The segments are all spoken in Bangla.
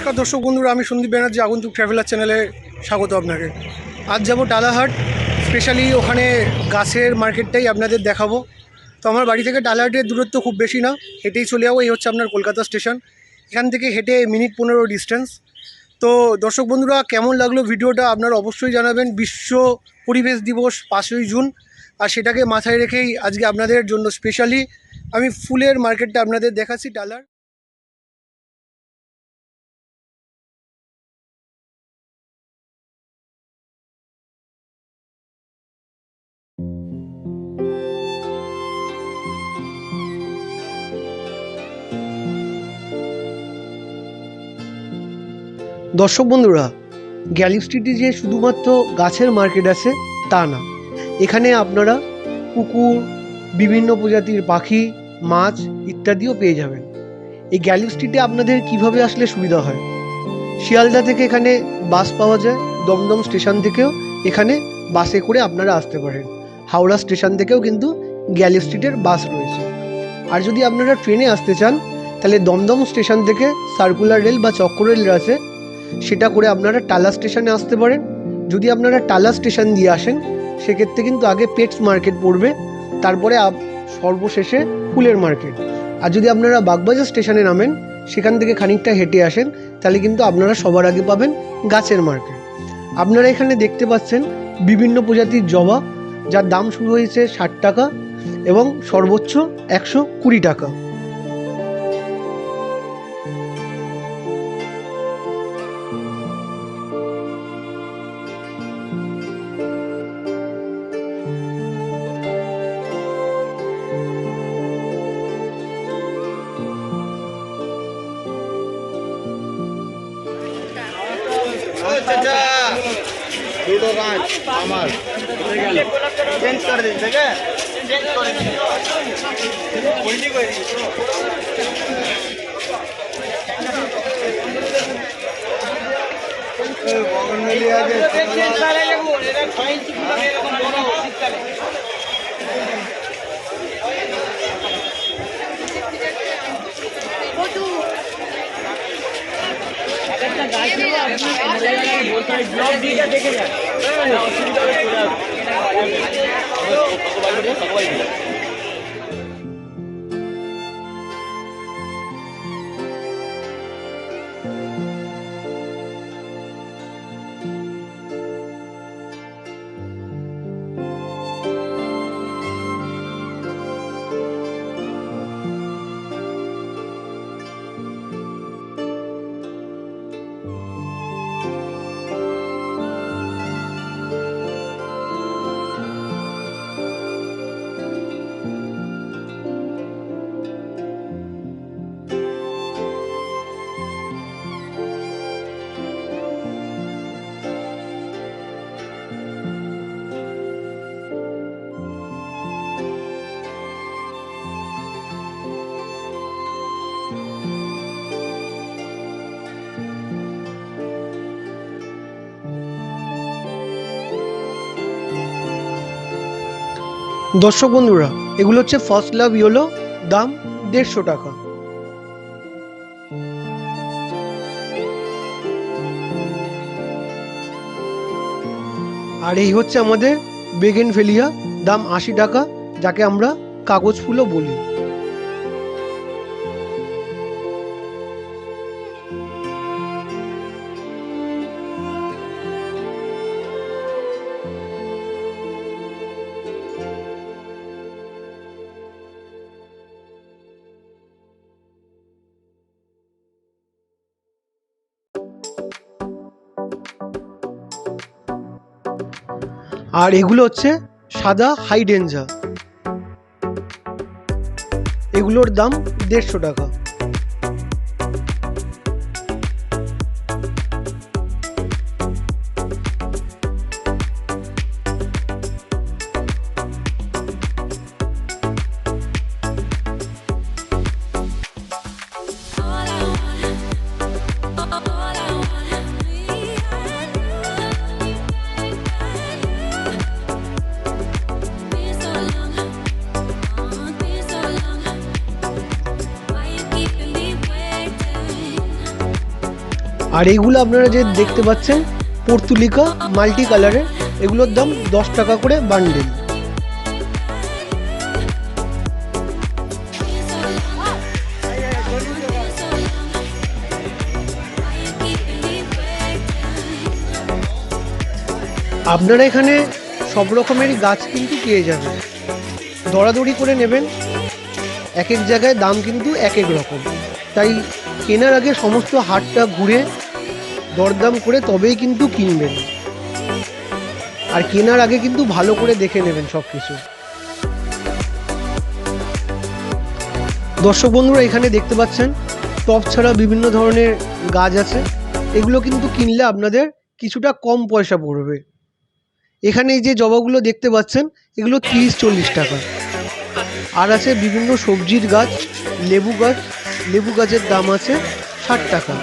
নমস্কার দর্শক বন্ধুরা, আমি সন্দীপ ব্যানার্জি আগন্তুক ট্রাভেলার চ্যানেলে স্বাগত আপনাকে। আজ যাব টালাহাট, স্পেশালি ওখানে গাছের মার্কেটটাই আপনাদের দেখাবো। তো আমার বাড়ি থেকে টালাহাটের দূরত্ব খুব বেশি না, হেঁটেই চলে যাবো। এই হচ্ছে আপনার কলকাতা স্টেশন, এখান থেকে হেঁটে মিনিট 15 ডিস্টেন্স। তো দর্শক বন্ধুরা, কেমন লাগলো ভিডিওটা আপনারা অবশ্যই জানাবেন। বিশ্ব পরিবেশ দিবস 5ই জুন, আর সেটাকে মাথায় রেখেই আজকে আপনাদের জন্য স্পেশালি আমি ফুলের মার্কেটটা আপনাদের দেখাচ্ছি টালার। দর্শক বন্ধুরা, গ্যালিফ স্ট্রিটে যে শুধুমাত্র গাছের মার্কেট আছে তা না, এখানে আপনারা কুকুর, বিভিন্ন প্রজাতির পাখি, মাছ ইত্যাদিও পেয়ে যাবেন। এই গ্যালিফ স্ট্রিটে আপনাদের কিভাবে আসলে সুবিধা হয়, শিয়ালদা থেকে এখানে বাস পাওয়া যায়, দমদম স্টেশন থেকেও এখানে বাসে করে আপনারা আসতে পারেন, হাওড়া স্টেশন থেকেও কিন্তু গ্যালিফ স্ট্রিটের বাস রয়েছে। আর যদি আপনারা ট্রেনে আসতে চান তাহলে দমদম স্টেশন থেকে সার্কুলার রেল বা চক্র রেল আছে, সেটা করে আপনারা টালা স্টেশনে আসতে পারেন। যদি আপনারা টালা স্টেশন দিয়ে আসেন সেক্ষেত্রে কিন্তু আগে পেটস মার্কেট পড়বে, তারপরে সর্বশেষে ফুলের মার্কেট। আর যদি আপনারা বাগবাজার স্টেশনে নামেন, সেখান থেকে খানিকটা হেঁটে আসেন, তাহলে কিন্তু আপনারা সবার আগে পাবেন গাছের মার্কেট। আপনারা এখানে দেখতে পাচ্ছেন বিভিন্ন প্রজাতির জবা, যার দাম শুরু হয়েছে 60 টাকা এবং সর্বোচ্চ 120 টাকা। দুটো গাছ আমার চেঞ্জ করে দিন থেকে চেঞ্জ করে দিন বগন মিলিয়ে আছে দেখে যান। দর্শক বন্ধুরা, এগুলো হচ্ছে ফার্স্ট লাভ ইয়েলো, দাম 150 টাকা। আর এই হচ্ছে আমাদের বেগেনভেলিয়া, দাম 80 টাকা, যাকে আমরা কাগজ ফুলও বলি। আর এগুলো হচ্ছে সাদা হাইডেঞ্জা, এগুলোর দাম 150 টাকা। আর এইগুলো আপনারা যে দেখতে পাচ্ছেন পর্তুলিকা মাল্টি কালারের, এগুলোর দাম 10 টাকা করে বান্ডেল। আপনারা এখানে সব রকমেরই গাছ কিন্তু পেয়ে যাবেন, দরাদরি করে নেবেন। এক এক জায়গায় দাম কিন্তু এক এক রকম, তাই কেনার আগে সমস্ত হাটটা ঘুরে দরদাম করে তবেই কিন্তু কিনবেন। আর কেনার আগে কিন্তু ভালো করে দেখে নেবেন সব কিছু। দর্শক বন্ধুরা, এখানে দেখতে পাচ্ছেন টব ছাড়া বিভিন্ন ধরনের গাছ আছে। এগুলো কিন্তু কিনলে আপনাদের কিছুটা কম পয়সা পড়বে। এখানে এই যে জবাগুলো দেখতে পাচ্ছেন, এগুলো 30-40 টাকা। আর আছে বিভিন্ন সবজির গাছ, লেবু গাছ, লেবু গাছের দাম আছে 60 টাকা।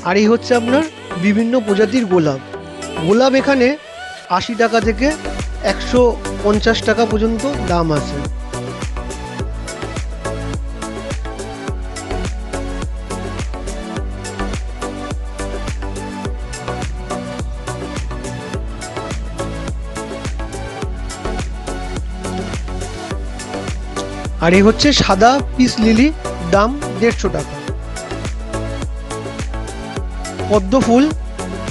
আর এই হচ্ছে আপনার বিভিন্ন প্রজাতির গোলাপ। গোলাপ এখানে 80 টাকা থেকে 150 টাকা পর্যন্ত দাম আছে। আর এই হচ্ছে সাদা পিস লিলি, দাম 150 টাকা। পদ্ম ফুল,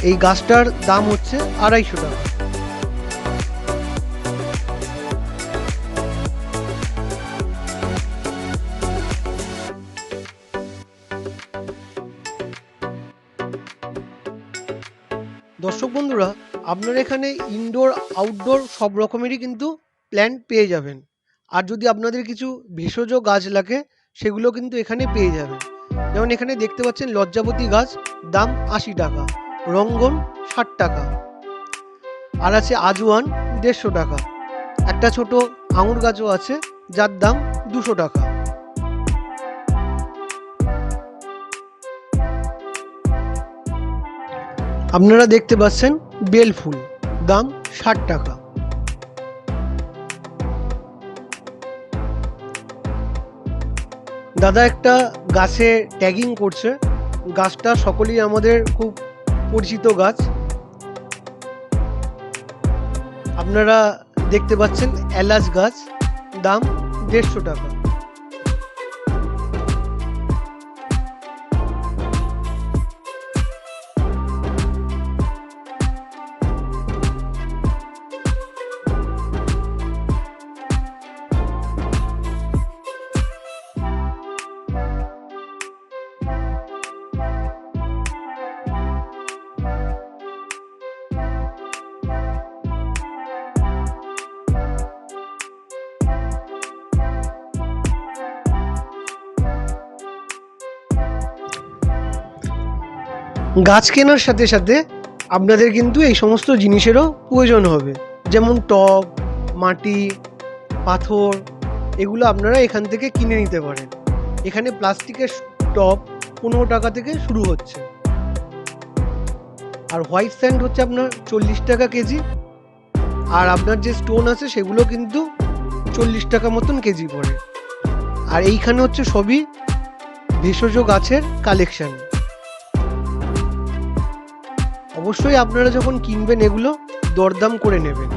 এই গাছটার দাম হচ্ছে 250 টাকা। দর্শক বন্ধুরা, আপনারা এখানে ইনডোর আউটডোর সব রকমেরই কিন্তু প্ল্যান্ট পেয়ে যাবেন। আর যদি আপনাদের কিছু ভেষজ গাছ লাগে, সেগুলো কিন্তু এখানে পেয়ে যাবেন। যেমন এখানে দেখতে পাচ্ছেন লজ্জাবতী গাছ, দাম 80 টাকা। রঙ্গন 60 টাকা। আর আছে আজওয়ান 150 টাকা। একটা ছোট আঙুর গাছও আছে, যার দাম 200 টাকা। আপনারা দেখতে পাচ্ছেন বেল ফুল, দাম 60 টাকা। দাদা একটা গাছে ট্যাগিং করছে। গাছটা সকলেই আমাদের খুব পরিচিত গাছ। আপনারা দেখতে পাচ্ছেন এলাচ গাছ, দাম 150 টাকা। গাছ কেনার সাথে সাথে আপনাদের কিন্তু এই সমস্ত জিনিসেরও প্রয়োজন হবে, যেমন টব, মাটি, পাথর, এগুলো আপনারা এখান থেকে কিনে নিতে পারেন। এখানে প্লাস্টিকের টব 15 টাকা থেকে শুরু হচ্ছে। আর হোয়াইট স্যান্ড হচ্ছে আপনার 40 টাকা কেজি। আর আপনার যে স্টোন আছে সেগুলো কিন্তু 40 টাকা মতন কেজি পড়ে। আর এইখানে হচ্ছে সবই ভেষজ গাছের কালেকশন। অবশ্যই আপনারা যখন কিনবেন এগুলো দরদাম করে নেবেন।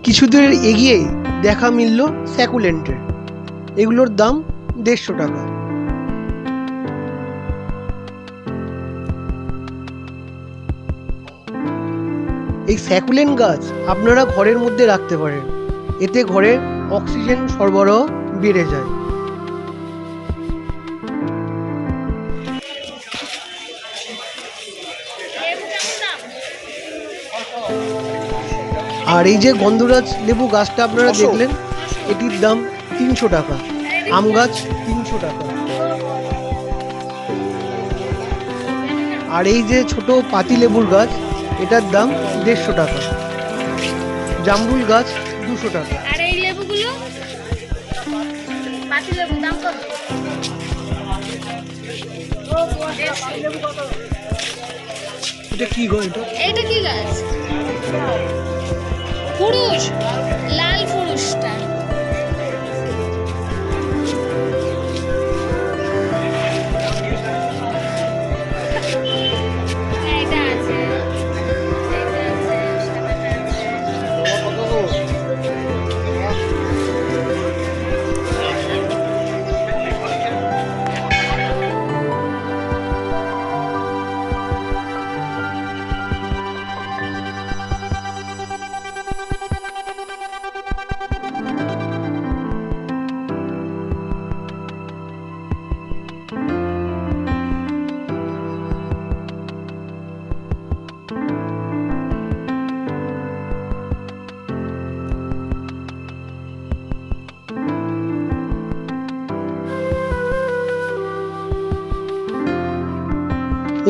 কিছুদের এগিয়েই দেখা মিলল স্যাকুলেন্টের। এগুলোর দাম 150 টাকা। এই স্যাকুলেন্ট গাছ আপনারা ঘরের মধ্যে রাখতে পারেন, এতে ঘরের অক্সিজেন সরবরাহ বেড়ে যায়। আর এই যে গন্ধরাজ লেবু গাছটা আপনারা দেখলেন, এটির দাম 300 টাকা। আম গাছ 300 টাকা। আর এই যে ছোট পাতি লেবুর গাছ, এটার দাম 150 টাকা। জামরুল গাছ 200 টাকা। আর এই লেবুগুলো পাতি লেবু দাম কত? এটা কি গো? এটা কি গাছ? পুরুষ, লাল পুরুষটা। এটা আছে, এটা আছে, সাদাটা আছে।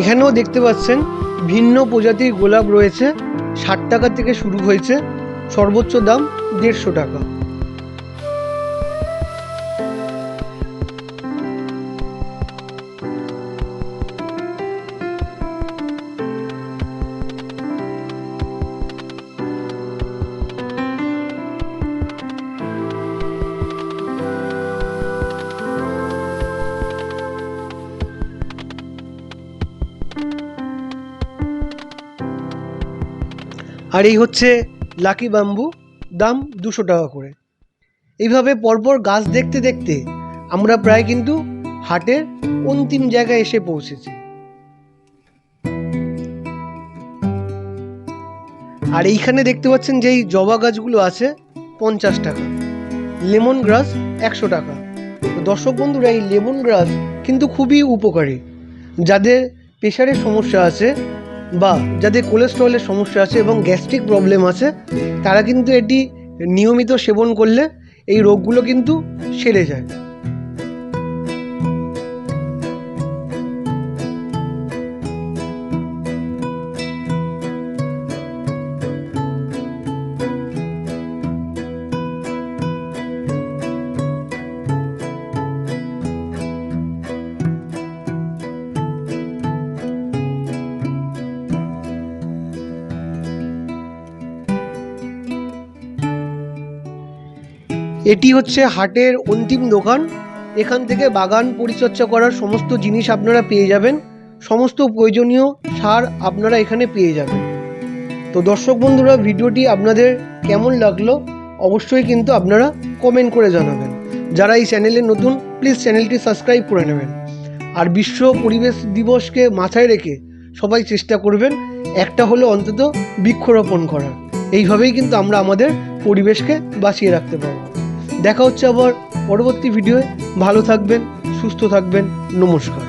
এখানেও দেখতে পাচ্ছেন ভিন্ন প্রজাতির গোলাপ রয়েছে। 60 টাকা থেকে শুরু হয়েছে, সর্বোচ্চ দাম 150 টাকা। আর এই হচ্ছে লাকি ব্যাম্বু, দাম 200 টাকা করে। এইভাবে পরপর গাছ দেখতে দেখতে আমরা প্রায় কিন্তু হাটের অন্তিম জায়গায় এসে পৌঁছেছি। আর এইখানে দেখতে পাচ্ছেন যে এই জবা গাছগুলো আছে 50 টাকা, লেমন গ্রাস 100 টাকা। তো দর্শক বন্ধুরা, এই লেমন গ্রাস কিন্তু খুবই উপকারী। যাদের প্রেশারের সমস্যা আছে বা যাদের কোলেস্টেরলের সমস্যা আছে এবং গ্যাস্ট্রিক প্রবলেম আছে, তারা কিন্তু এটি নিয়মিত সেবন করলে এই রোগগুলো কিন্তু সেরে যায়। এটি হচ্ছে হাটের অন্তিম দোকান। এখান থেকে বাগান পরিচর্যা করার সমস্ত জিনিস আপনারা পেয়ে যাবেন, সমস্ত প্রয়োজনীয় সার আপনারা এখানে পেয়ে যাবেন। তো দর্শক বন্ধুরা, ভিডিওটি আপনাদের কেমন লাগলো অবশ্যই কিন্তু আপনারা কমেন্ট করে জানাবেন। যারা এই চ্যানেলে নতুন, প্লিজ চ্যানেলটি সাবস্ক্রাইব করে নেবেন। আর বিশ্ব পরিবেশ দিবসকে মাথায় রেখে সবাই চেষ্টা করবেন একটা হলো অন্তত বৃক্ষরোপণ করার। এইভাবেই কিন্তু আমরা আমাদের পরিবেশকে বাঁচিয়ে রাখতে পারব। দেখা হচ্ছে আবার পরবর্তী ভিডিওয়ে। ভালো থাকবেন, সুস্থ থাকবেন, নমস্কার।